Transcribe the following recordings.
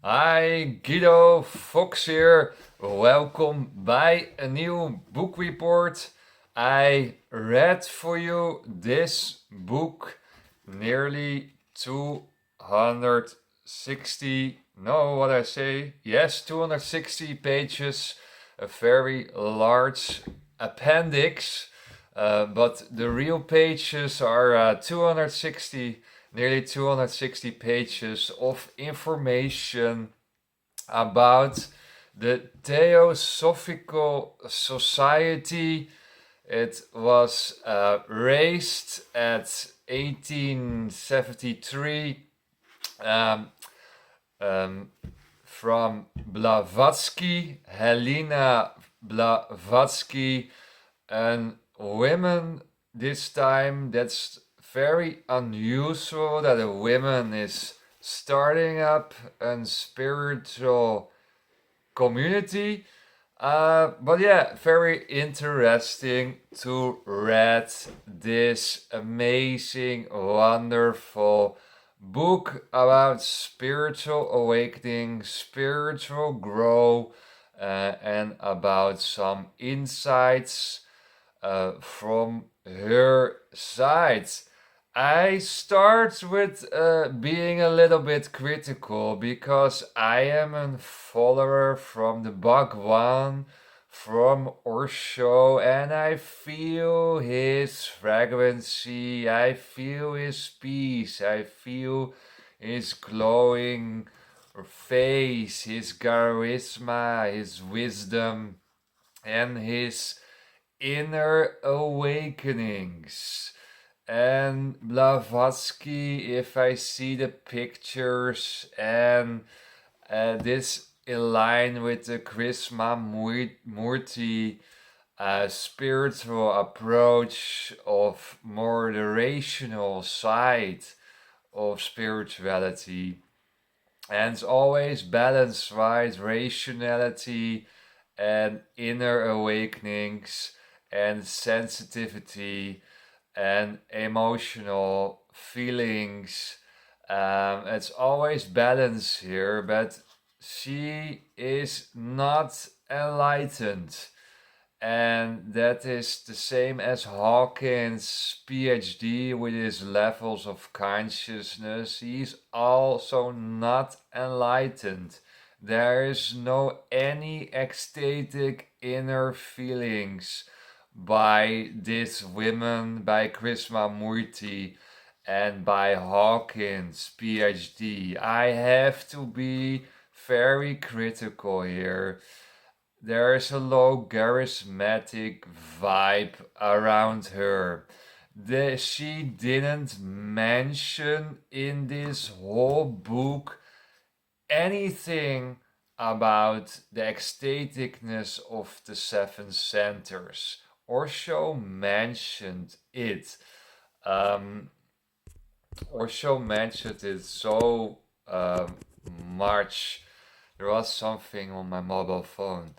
Hi, Guido Fox here. Welkom bij een nieuw book report. I read for you this book nearly 260. No, what I say? Yes, 260 pages. A very large appendix. But the real pages are 260, nearly 260 pages of information about the Theosophical Society. It was raised at 1873 um, um, from Blavatsky, Helena Blavatsky, and women this time. That's very unusual that a woman is starting up a spiritual community. But yeah, very interesting to read this amazing, wonderful book about spiritual awakening, spiritual growth, and about some insights from her side. I start with being a little bit critical because I am a follower from the Bhagwan, from Osho, and I feel his frequency, I feel his peace, I feel his glowing face, his charisma, his wisdom, and his inner awakenings. And Blavatsky, if I see the pictures and this align with the Krishnamurti spiritual approach of more the rational side of spirituality. And it's always balanced, right? Rationality and inner awakenings and sensitivity and emotional feelings. It's always balance here, but she is not enlightened. And that is the same as Hawkins' PhD with his levels of consciousness. He's also not enlightened. There is no any ecstatic inner feelings by this women, by Krishnamurti, and by Hawkins' PhD. I have to be very critical here. There is a low charismatic vibe around her. She didn't mention in this whole book anything about the ecstaticness of the seven centers. Osho mentioned it. Um, Osho mentioned it so much. There was something on my mobile phone.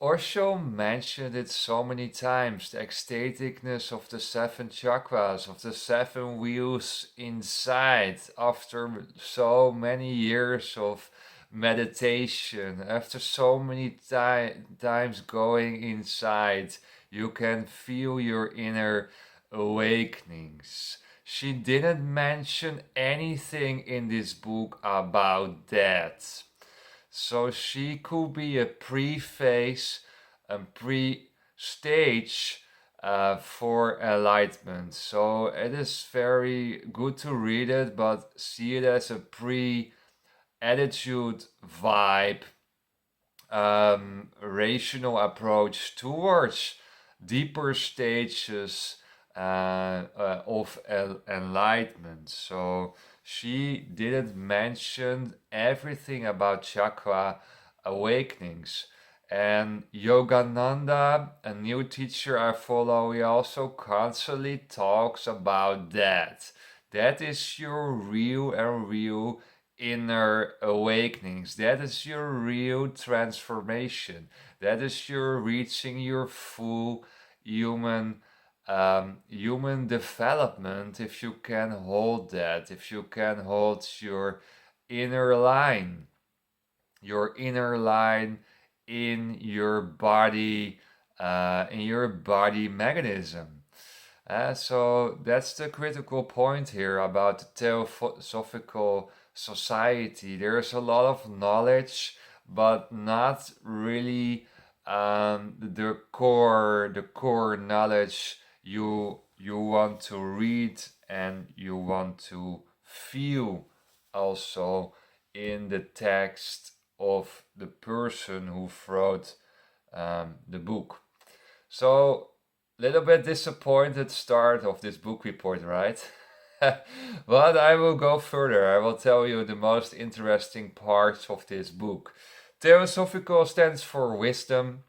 Osho mentioned it so many times, the ecstaticness of the seven chakras, of the seven wheels inside, after so many years of meditation, after so many times going inside, you can feel your inner awakenings. She didn't mention anything in this book about that. So she could be a pre-phase and pre-stage for enlightenment. So it is very good to read it, but see it as a pre-attitude vibe, rational approach towards deeper stages of enlightenment. So she didn't mention everything about chakra awakenings. And Yogananda, a new teacher I follow, he also constantly talks about that. That is your real and real inner awakenings. That is your real transformation. That is your reaching your full human development, if you can hold that, if you can hold your inner line. your inner line in your body mechanism. So that's the critical point here about the Theosophical society. There's a lot of knowledge, but not really the core knowledge you want to read and you want to feel also in the text of the person who wrote the book. So, little bit disappointed start of this book report, right? But I will go further. I will tell you the most interesting parts of this book. Theosophical stands for wisdom.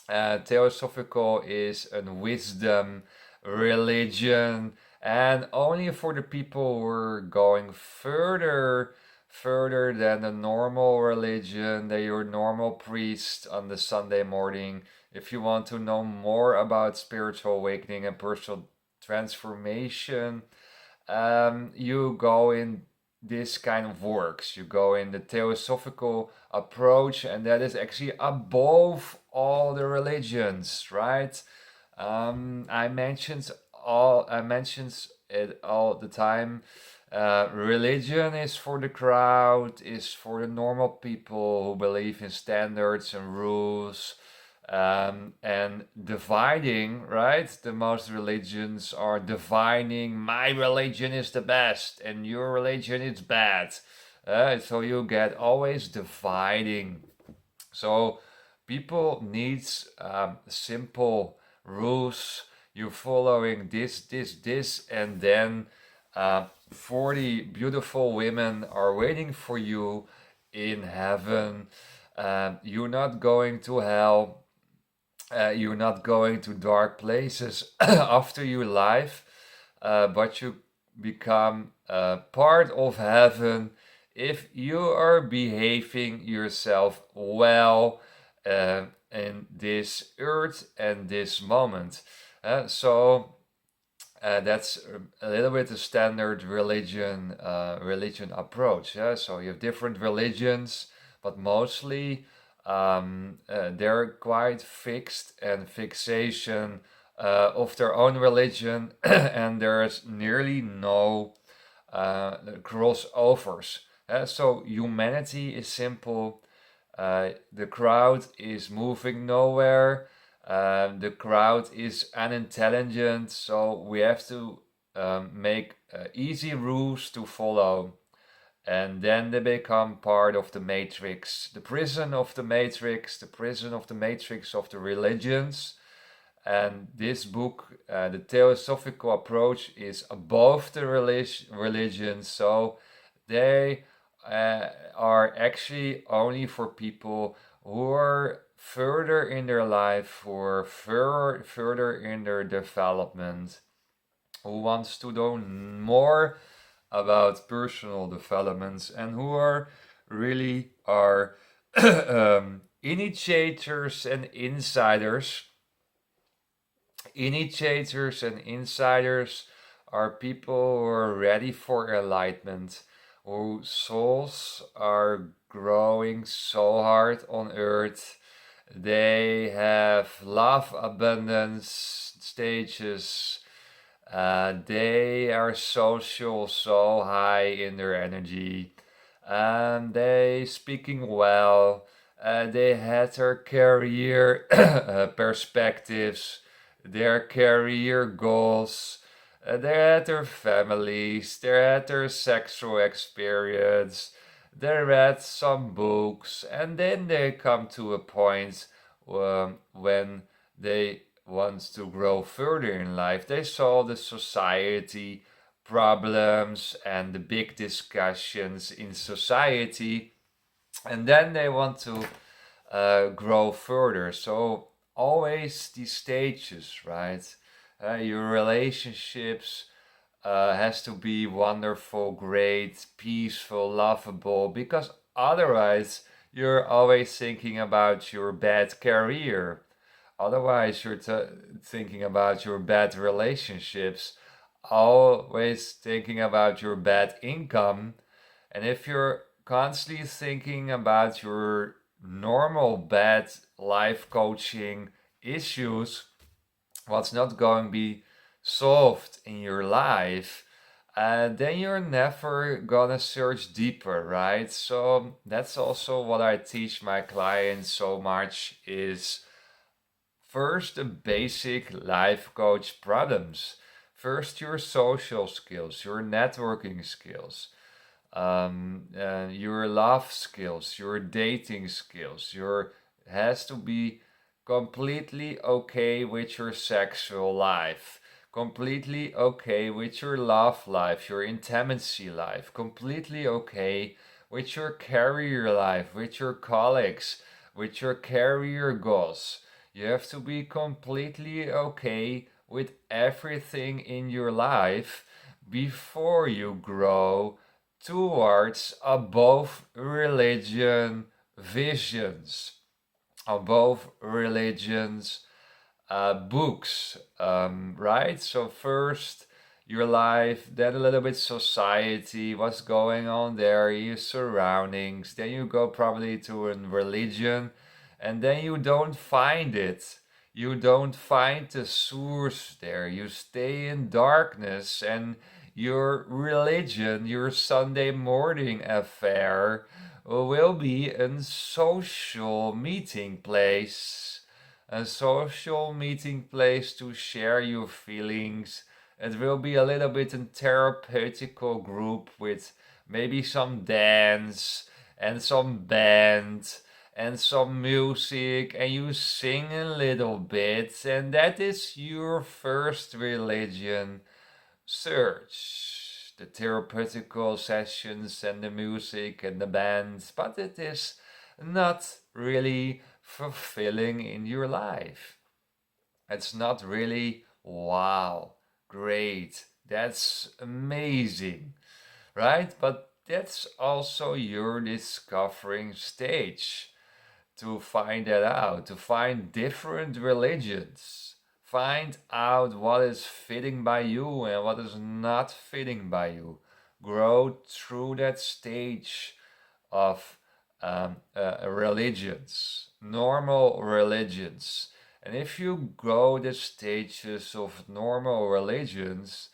Theosophical is a wisdom religion, and only for the people who are going further than the normal religion, that your normal priest on the Sunday morning. If you want to know more about spiritual awakening and personal transformation, you go in this kind of works. You go in the theosophical approach, and that is actually above all the religions, right? I mentions it all the time. Religion is for the crowd, is for the normal people who believe in standards and rules. And dividing, right? The most religions are dividing. My religion is the best, and your religion is bad. So you get always dividing. So people needs simple rules. You're following this, and then 40 beautiful women are waiting for you in heaven. You're not going to hell. You're not going to dark places after your life, but you become part of heaven if you are behaving yourself well in this earth and this moment. So that's a little bit the standard religion approach. Yeah? So you have different religions, but mostly they're quite fixed and fixation of their own religion, and there's nearly no crossovers. So humanity is simple. The crowd is moving nowhere. The crowd is unintelligent, so we have to make easy rules to follow, and then they become part of the matrix, the prison of the matrix, the prison of the matrix of the religions. And this book, the theosophical approach, is above the religion, so they are actually only for people who are further in their life, who are further in their development, who wants to know more about personal developments, and who are really are initiators and insiders. Initiators and insiders are people who are ready for enlightenment, whose souls are growing so hard on earth. They have love abundance stages. They are social, so high in their energy. And they speaking well. They had their career perspectives, their career goals. They had their families. They had their sexual experience. They read some books, and then they come to a point when they want to grow further in life. They saw the society problems and the big discussions in society, and then they want to grow further. So always these stages, right? Your relationships has to be wonderful, great, peaceful, lovable, because otherwise you're always thinking about your bad career. Otherwise, you're thinking about your bad relationships, always thinking about your bad income. And if you're constantly thinking about your normal bad life coaching issues, what's not going to be solved in your life, then you're never gonna search deeper, right? So that's also what I teach my clients so much is first the basic life coach problems. First your social skills, your networking skills, your love skills, your dating skills. Your has to be completely okay with your sexual life, completely okay with your love life, your intimacy life, completely okay with your career life, with your colleagues, with your career goals. You have to be completely okay with everything in your life before you grow towards above religion visions, above religions books, right? So first your life, then a little bit society, what's going on there, your surroundings, then you go probably to a religion, and then you don't find it. You don't find the source there. You stay in darkness, and your religion, your Sunday morning affair, will be a social meeting place, a social meeting place to share your feelings. It will be a little bit a therapeutical group with maybe some dance and some band and some music, and you sing a little bit, and that is your first religion search. The therapeutical sessions and the music and the bands, but it is not really fulfilling in your life. It's not really wow, great, that's amazing, right? But that's also your discovering stage to find that out, to find different religions. Find out what is fitting by you and what is not fitting by you. Grow through that stage of religions, normal religions. And if you go the stages of normal religions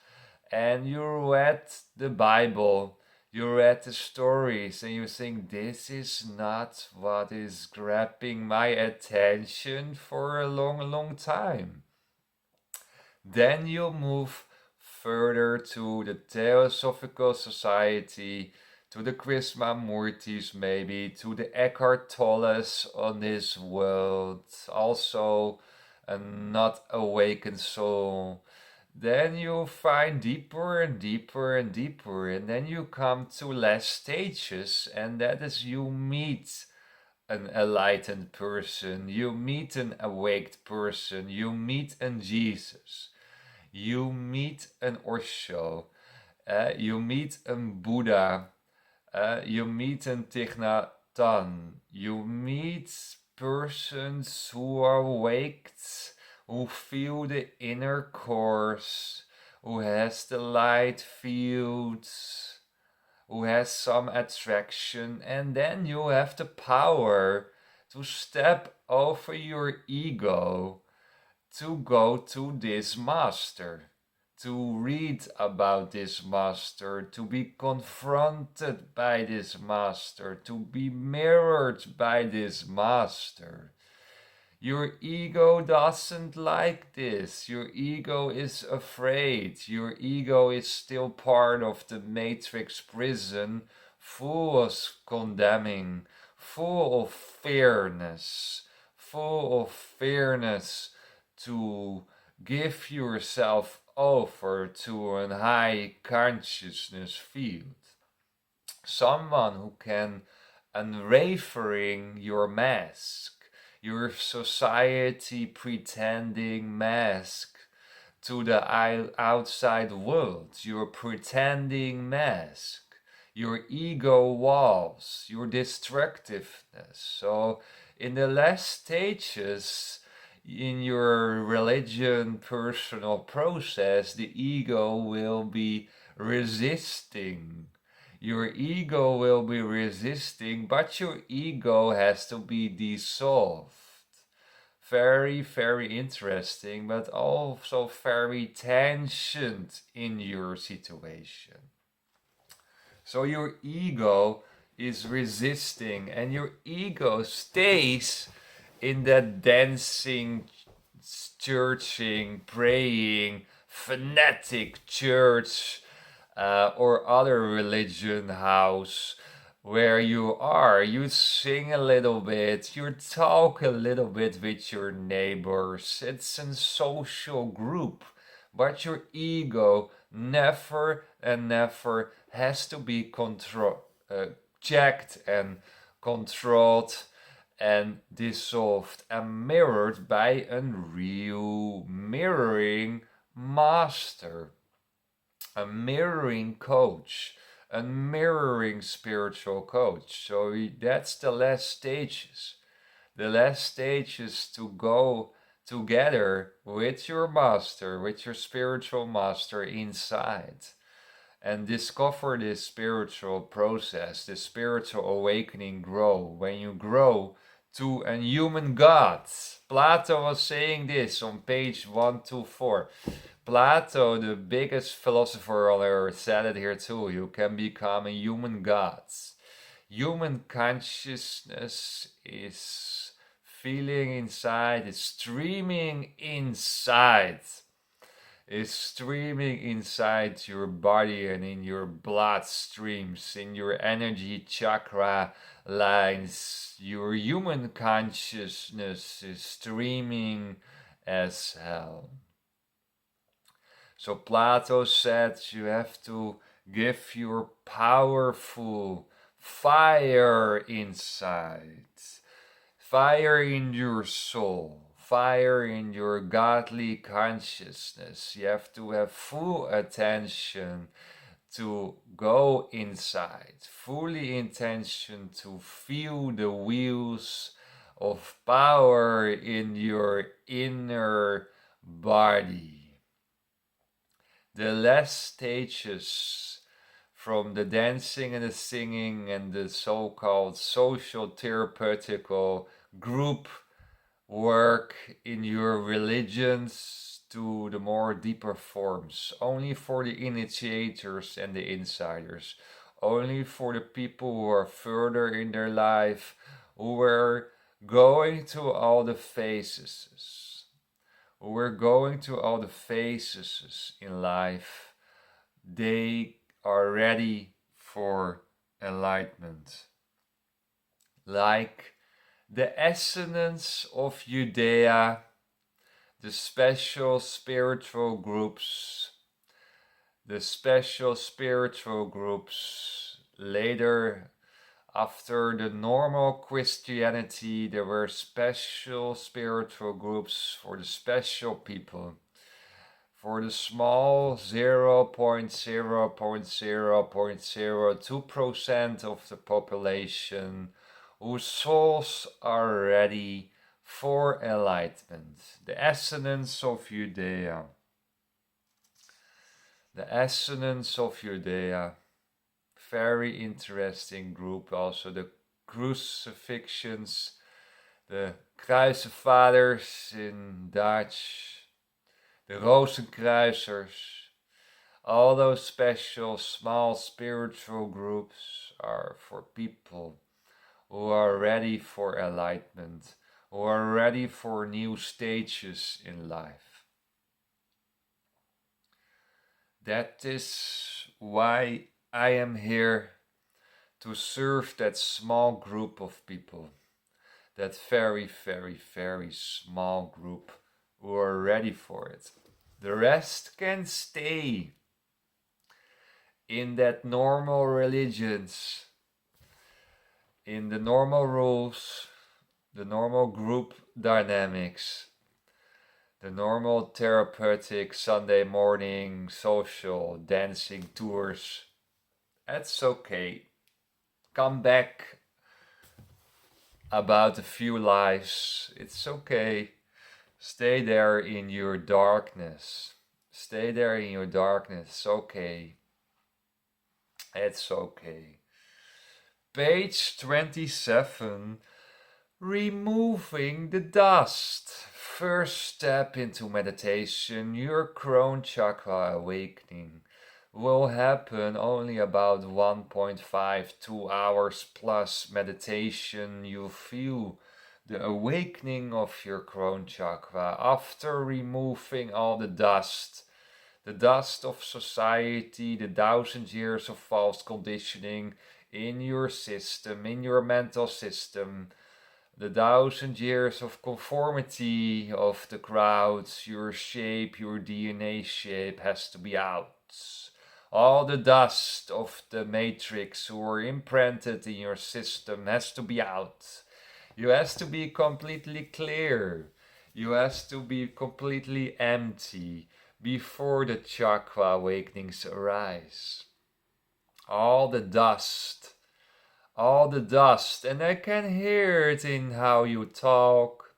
and you read the Bible, you read the stories, and you think this is not what is grabbing my attention for a long, long time, then you move further to the Theosophical Society, to the Krishnamurtis maybe, to the Eckhart Tolles on this world, also a not awakened soul. Then you find deeper and deeper and deeper, and then you come to last stages, and that is you meet an enlightened person, you meet an awaked person, you meet an Jesus, you meet an Osho, you meet an Buddha, you meet an Thich Nhat Hanh, you meet persons who are awaked, who feel the inner course, who has the light fields, who has some attraction, and then you have the power to step over your ego to go to this master, to read about this master, to be confronted by this master, to be mirrored by this master. Your ego doesn't like this. Your ego is afraid. Your ego is still part of the matrix prison, full of condemning, full of fearness, full of fearness to give yourself over to a high consciousness field. Someone who can unwavering your mask, your society pretending mask to the outside world, your pretending mask, your ego walls, your destructiveness. So in the last stages in your religion personal process, the ego will be resisting Your ego will be resisting, but your ego has to be dissolved. Very, very interesting, but also very tensioned in your situation. So your ego is resisting, and your ego stays in that dancing, churching, praying, fanatic church or other religion house where you are. You sing a little bit, you talk a little bit with your neighbors. It's a social group, but your ego never and never has to be checked and controlled and dissolved and mirrored by a real mirroring master, a mirroring coach, a mirroring spiritual coach. So that's the last stages. The last stages to go together with your master, with your spiritual master inside, and discover this spiritual process, this spiritual awakening grow. When you grow to a human God. Plato was saying this on page 124. Plato, the biggest philosopher on earth, said it here too. You can become a human God. Human consciousness is feeling inside, is streaming inside. Is streaming inside your body and in your blood streams, in your energy chakra lines. Your human consciousness is streaming as hell. So Plato said you have to give your powerful fire inside, fire in your soul, fire in your godly consciousness. You have to have full attention to go inside, fully intention to feel the wheels of power in your inner body. The last stages from the dancing and the singing and the so-called social therapeutical group work in your religions to the more deeper forms, only for the initiators and the insiders, only for the people who are further in their life, who are going to all the phases. We're going to all the phases in life. They are ready for enlightenment. Like the essence of Judea, the special spiritual groups, later, after the normal Christianity, there were special spiritual groups for the special people, for the small 0.0.0.02% of the population whose souls are ready for enlightenment. The essence of Judea. The essence of Judea. Very interesting group. Also the crucifixions, the Kruisenvaders in Dutch, the Rozenkruisers. All those special small spiritual groups are for people who are ready for enlightenment, who are ready for new stages in life. That is why I am here, to serve that small group of people, that very, very, very small group who are ready for it. The rest can stay in that normal religions, in the normal rules, the normal group dynamics, the normal therapeutic Sunday morning social dancing tours. That's okay. Come back about a few lives. It's okay. Stay there in your darkness. Stay there in your darkness. It's okay. It's okay. Page 27. Removing the dust. First step into meditation, your crown chakra awakening will happen only about 1.5-2 hours plus meditation. You feel the awakening of your crown chakra after removing all the dust of society, the 1,000 years of false conditioning in your system, in your mental system, the 1,000 years of conformity of the crowds, your shape, your DNA shape has to be out. All the dust of the matrix who are imprinted in your system has to be out. You has to be completely clear. You has to be completely empty before the chakra awakenings arise. All the dust, and I can hear it in how you talk.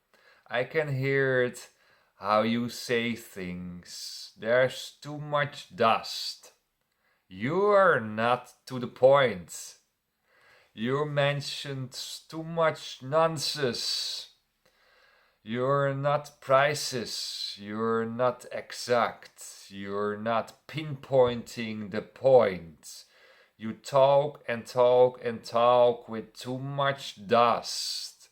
I can hear it how you say things. There's too much dust. You are not to the point. You mentioned too much nonsense. You're not precise. You're not exact. You're not pinpointing the point. You talk and talk and talk with too much dust.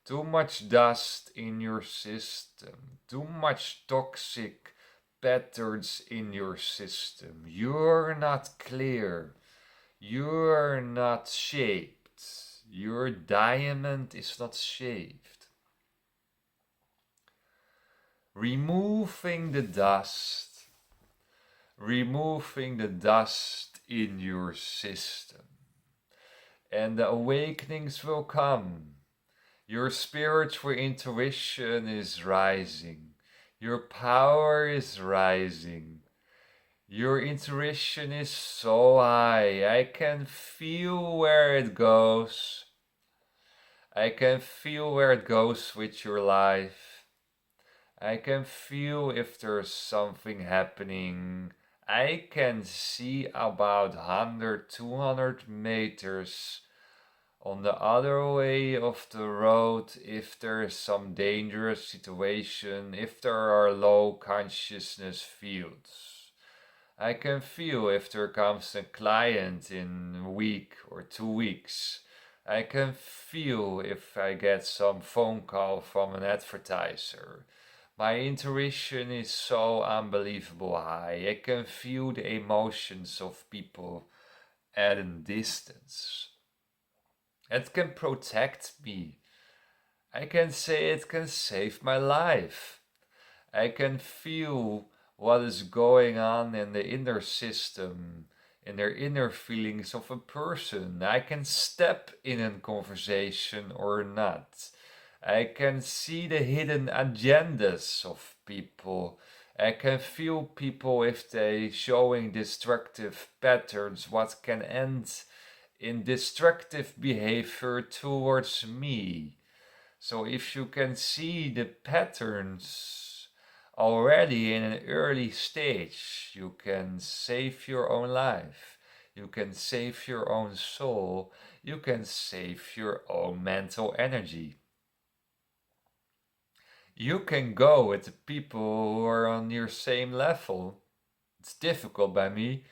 Too much dust in your system. Too much toxic patterns in your system. You're not clear. You're not shaped. Your diamond is not shaped. Removing the dust. Removing the dust in your system. And the awakenings will come. Your spiritual intuition is rising. Your power is rising. Your intuition is so high. I can feel where it goes. I can feel where it goes with your life. I can feel if there's something happening. I can see about 100, 200 meters on the other way of the road if there is some dangerous situation, if there are low consciousness fields. I can feel if there comes a client in a week or 2 weeks. I can feel if I get some phone call from an advertiser. My intuition is so unbelievable high. I can feel the emotions of people at a distance. It can protect me. I can say it can save my life. I can feel what is going on in the inner system, in their inner feelings of a person. I can step in a conversation or not. I can see the hidden agendas of people. I can feel people if they showing destructive patterns, what can end in destructive behavior towards me. So if you can see the patterns already in an early stage, you can save your own life. You can save your own soul. You can save your own mental energy. You can go with the people who are on your same level. It's difficult by me,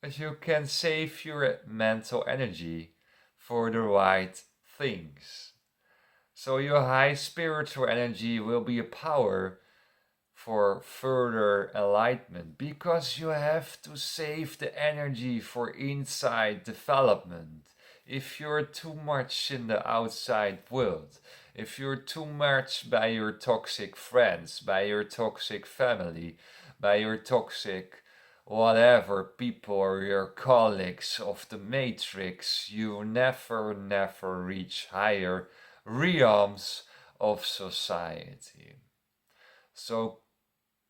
but you can save your mental energy for the right things. So your high spiritual energy will be a power for further enlightenment, because you have to save the energy for inside development. If you're too much in the outside world, if you're too much by your toxic friends, by your toxic family, by your toxic whatever people or your colleagues of the matrix, you never reach higher realms of society. So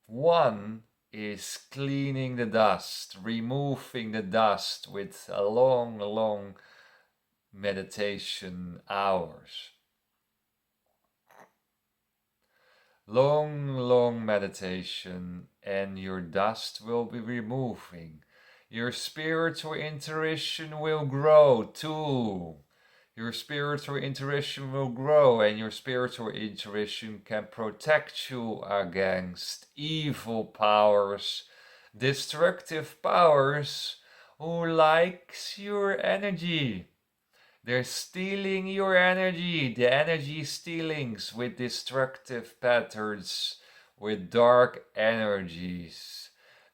one is cleaning the dust, removing the dust with a long meditation hours. Long meditation, and your dust will be removing. Your spiritual intuition will grow too. Your spiritual intuition will grow, and your spiritual intuition can protect you against evil powers, destructive powers who likes your energy. They're stealing your energy, the energy stealings with destructive patterns, with dark energies.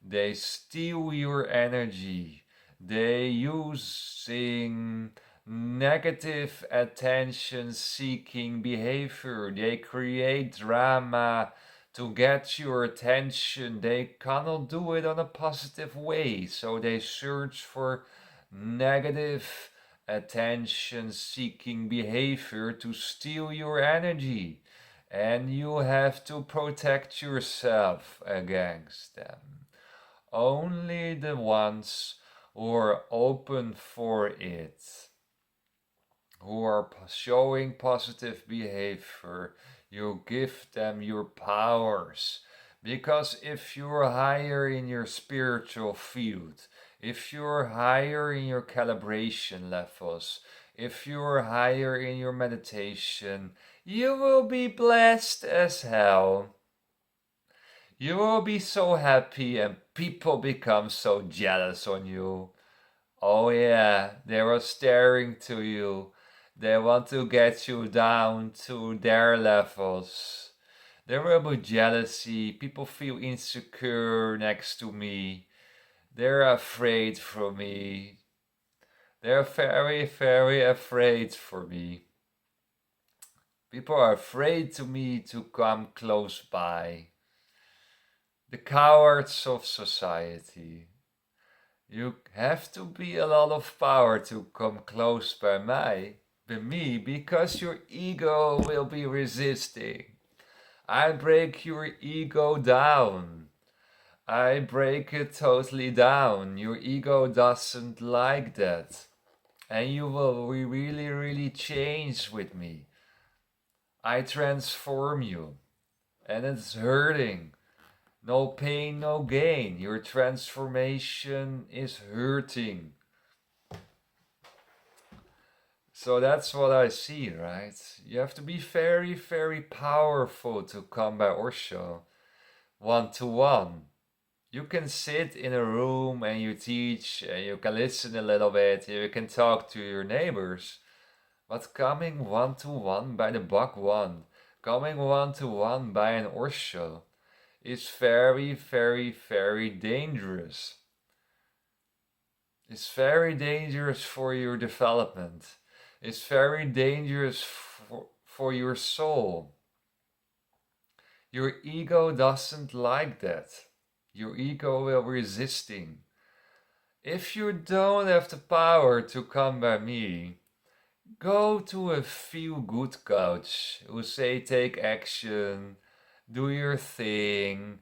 They steal your energy. They using negative attention seeking behavior. They create drama to get your attention. They cannot do it on a positive way, so they search for negative attention seeking behavior to steal your energy, and you have to protect yourself against them. Only the ones who are open for it, who are showing positive behavior, you give them your powers. Because if you're higher in your spiritual field, if you're higher in your calibration levels, if you're higher in your meditation, you will be blessed as hell. You will be so happy and people become so jealous on you. Oh yeah, they were staring to you. They want to get you down to their levels. There will be jealousy. People feel insecure next to me. They're afraid for me. They're very, very afraid for me. People are afraid to me to come close by. The cowards of society. You have to be a lot of power to come close by me, because your ego will be resisting. I break your ego down. I break it totally down. Your ego doesn't like that. And you will really, really change with me. I transform you. And it's hurting. No pain, no gain. Your transformation is hurting. So that's what I see, right? You have to be very, very powerful to come by Osho one-to-one. You can sit in a room and you teach and you can listen a little bit, you can talk to your neighbors. But coming one-to-one by the Bhagwan, coming one-to-one by an Osho, is very, very, very dangerous. It's very dangerous for your development. It's very dangerous for your soul. Your ego doesn't like that. Your ego will resisting. If you don't have the power to come by me, go to a feel-good coach who say take action, do your thing,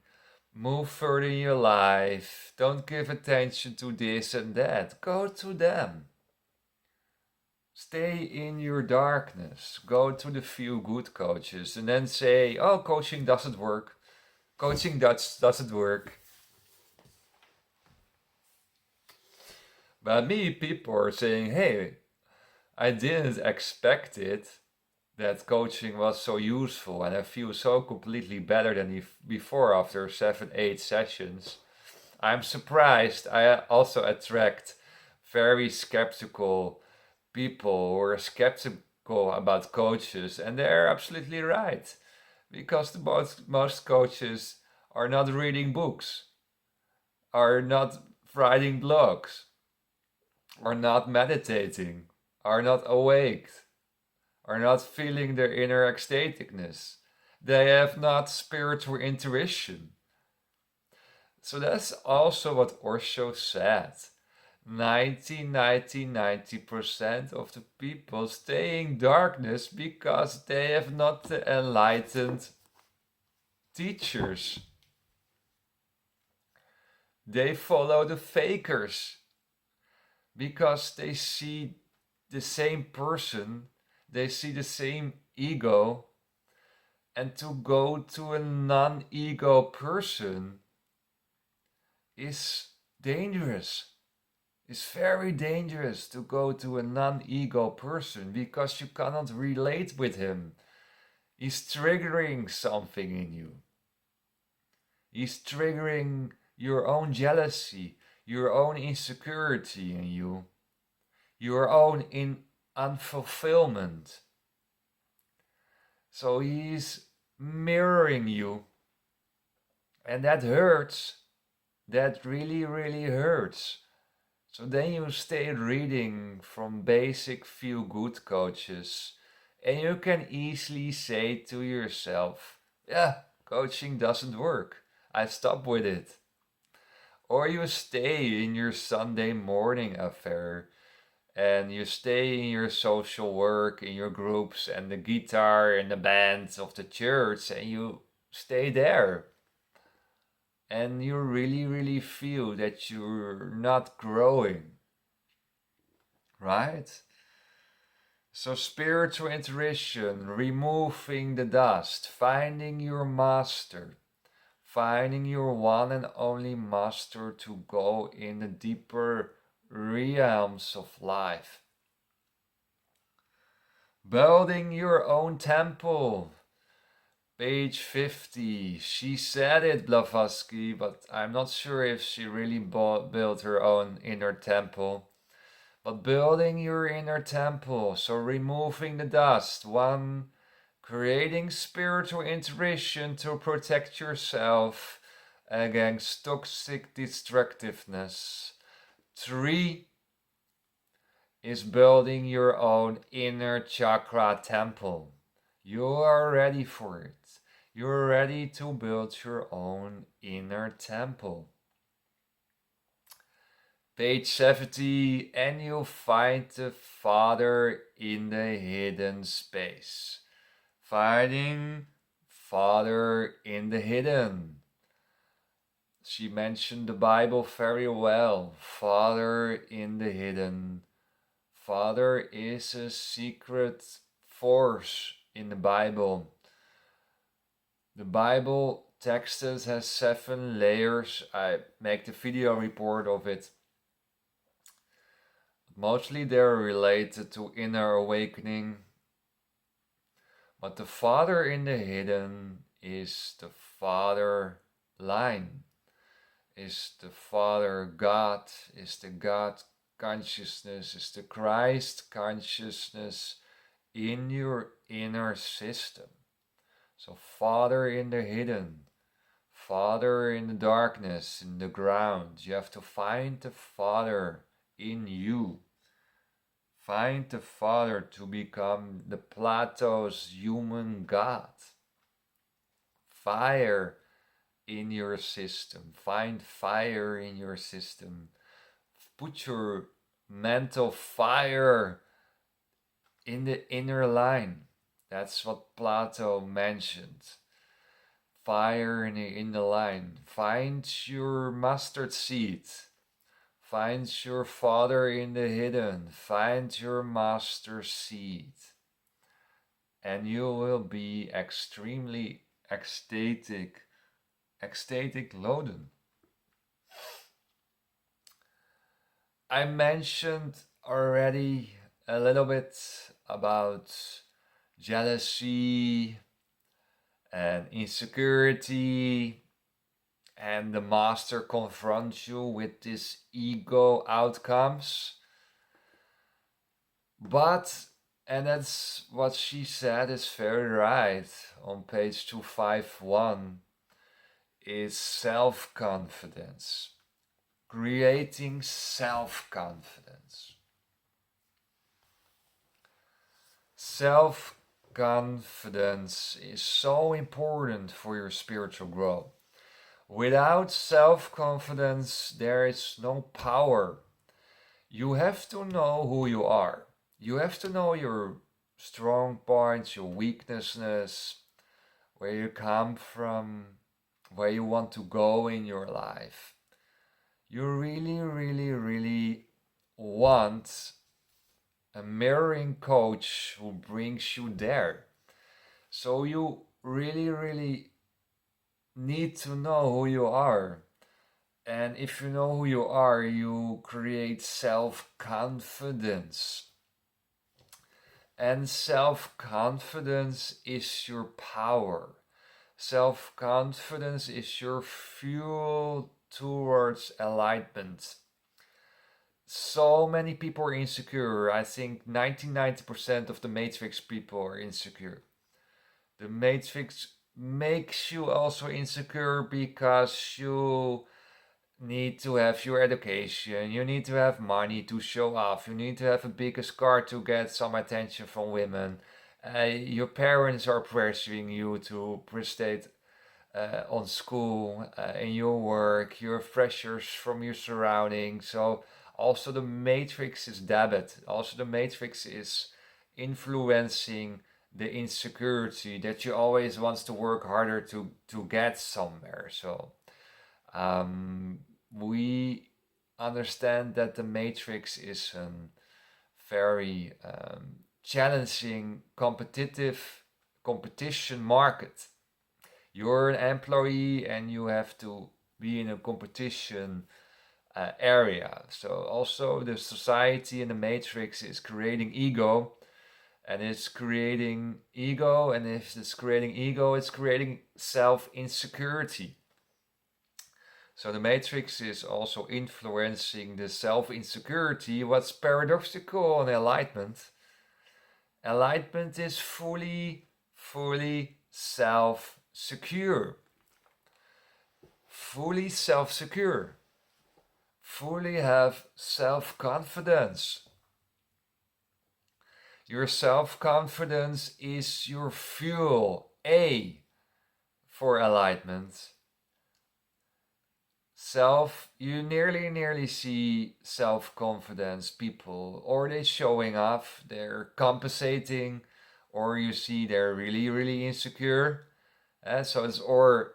move further in your life, don't give attention to this and that. Go to them. Stay in your darkness. Go to the feel-good coaches and then say, oh, coaching doesn't work. Coaching doesn't work. But me, people are saying, hey, I didn't expect it, that coaching was so useful, and I feel so completely better than before after 7-8 sessions. I'm surprised. I also attract very skeptical people who are skeptical about coaches, and they're absolutely right, because most coaches are not reading books, are not writing blogs, are not meditating, are not awake, are not feeling their inner ecstaticness. They have not spiritual intuition. So that's also what Osho said. 90% of the people stay in darkness because they have not the enlightened teachers. They follow the fakers because they see the same person, they see the same ego, and to go to a non-ego person is dangerous. It's very dangerous to go to a non-ego person because you cannot relate with him. He's triggering something in you. He's triggering your own jealousy, your own insecurity in you, your own unfulfillment. So he's mirroring you. And that hurts. That really, really hurts. So then you stay reading from basic feel-good coaches, and you can easily say to yourself, yeah, coaching doesn't work. I stop with it. Or you stay in your Sunday morning affair, and you stay in your social work, in your groups, and the guitar and the band of the church, and you stay there. And you really, really feel that you're not growing, right? So spiritual intuition, removing the dust, finding your master, finding your one and only master to go in the deeper realms of life. Building your own temple. Page 50. She said it, Blavatsky, but I'm not sure if she really built her own inner temple. But building your inner temple, so removing the dust. 1. Creating spiritual intuition to protect yourself against toxic destructiveness. 3. Is building your own inner chakra temple. You are ready for it. You're ready to build your own inner temple. Page 70, and you'll find the Father in the hidden space. Finding Father in the hidden. She mentioned the Bible very well. Father in the hidden. Father is a secret force in the Bible. The Bible texted has 7 layers. I make the video report of it. Mostly they're related to inner awakening. But the Father in the hidden is the Father line. Is the Father God, is the God consciousness, is the Christ consciousness in your inner system. So Father in the hidden, Father in the darkness, in the ground. You have to find the Father in you. Find the Father to become the Plato's HumanGod. Fire in your system. Find fire in your system. Put your mental fire in the inner line. That's what Plato mentioned. Fire in the line. Find your mustard seed. Find your Father in the hidden. Find your master seed. And you will be extremely ecstatic loaded. I mentioned already a little bit about jealousy and insecurity, and the master confronts you with this ego outcomes. But, and that's what she said is very right on page 251, is self-confidence. Creating self-confidence. Self-confidence is so important for your spiritual growth. Without self-confidence, there is no power. You have to know who you are. You have to know your strong points, your weaknesses, where you come from, where you want to go in your life. You really, really, really want a mirroring coach who brings you there. So you really, really need to know who you are. And if you know who you are, you create self-confidence. And self-confidence is your power. Self-confidence is your fuel towards enlightenment. So many people are insecure. I think 90% of the Matrix people are insecure. The Matrix makes you also insecure because you need to have your education, you need to have money to show off, you need to have a biggest car to get some attention from women. Your parents are pressuring you to prestate on school, in your work, your pressures from your surroundings. So also the matrix is debit. Also the matrix is influencing the insecurity that you always wants to work harder to get somewhere. So um, we understand that the matrix is a very challenging competition market. You're an employee and you have to be in a competition area. So also the society and the matrix is creating ego, and it's creating ego, and if it's creating ego, it's creating self insecurity. So the matrix is also influencing the self insecurity. What's paradoxical in enlightenment? Enlightenment is fully self secure, fully self secure, fully have self confidence. Your self confidence is your fuel, A, for enlightenment. You nearly see self confidence people, or they showing off, they're compensating, or you see they're really insecure. So it's or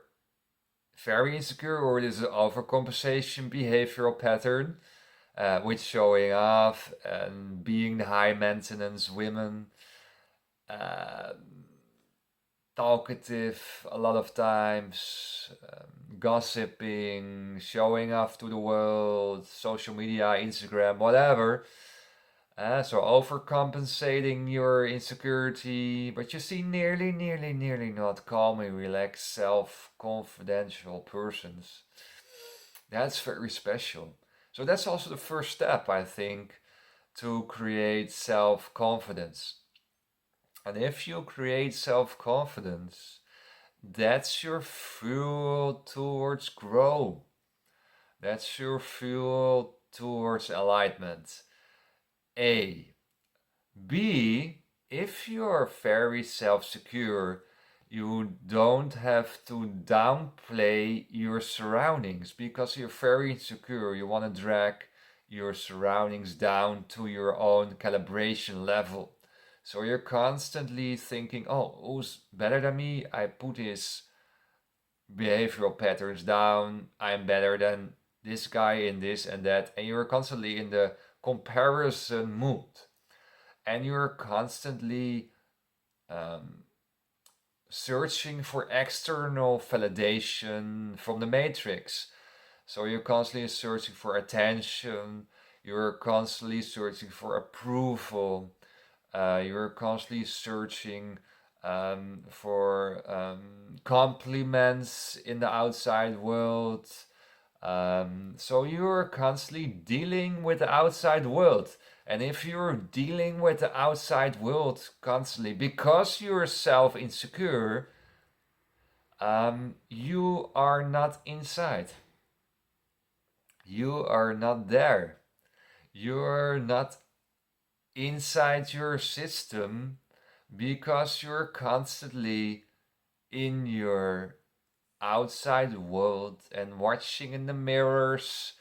very insecure, or it is an overcompensation behavioral pattern, with showing off and being the high maintenance women, uh, talkative a lot of times, gossiping, showing off to the world, social media, Instagram, whatever. So overcompensating your insecurity, but you see nearly not calm and relaxed, self-confidential persons. That's very special. So that's also the first step, I think, to create self-confidence. And if you create self-confidence, that's your fuel towards growth. That's your fuel towards enlightenment. A. B, if you're very self secure, you don't have to downplay your surroundings because you're very insecure. You want to drag your surroundings down to your own calibration level. So you're constantly thinking, oh, who's better than me? I put his behavioral patterns down. I'm better than this guy in this and that. And you're constantly in the comparison mood, and you're constantly um, searching for external validation from the matrix. So you're constantly searching for attention, you're constantly searching for approval, you're constantly searching for compliments in the outside world. So you're constantly dealing with the outside world. And if you're dealing with the outside world constantly because you're self insecure, you are not inside. You are not there. You're not inside your system because you're constantly in your outside world and watching in the mirrors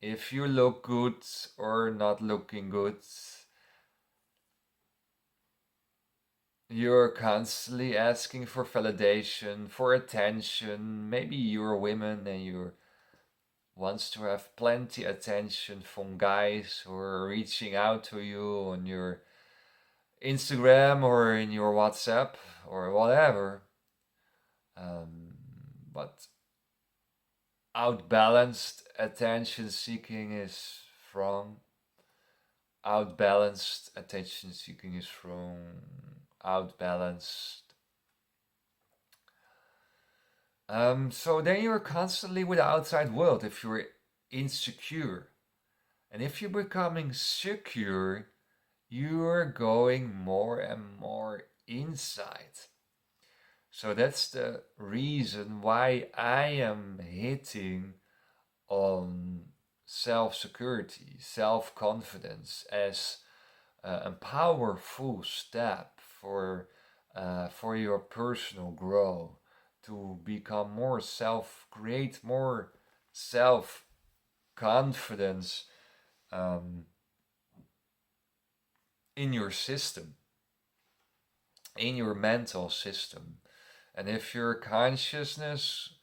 if you look good or not looking good. You're constantly asking for validation, for attention. Maybe you're a woman and you wants to have plenty attention from guys who are reaching out to you on your Instagram or in your WhatsApp or whatever. But outbalanced attention seeking is from. Outbalanced attention seeking is from. Outbalanced. So then you're constantly with the outside world if you're insecure. And if you're becoming secure, you're going more and more inside. So that's the reason why I am hitting on self-security, self-confidence as a powerful step for your personal growth, to become more create more self-confidence in your system, in your mental system. And if your consciousness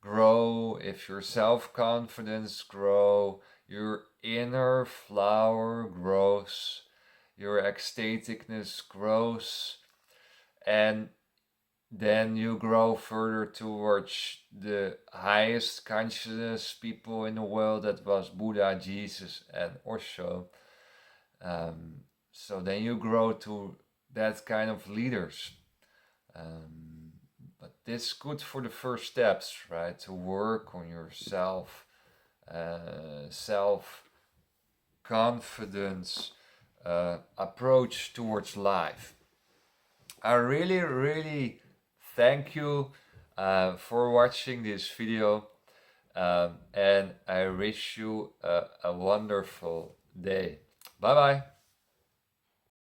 grow, if your self-confidence grow, your inner flower grows, your ecstaticness grows, and then you grow further towards the highest consciousness people in the world, that was Buddha, Jesus, and Osho. So then you grow to that kind of leaders. But this is good for the first steps, right? To work on yourself, self-confidence approach towards life. I really, really thank you for watching this video, and I wish you a wonderful day. Bye bye.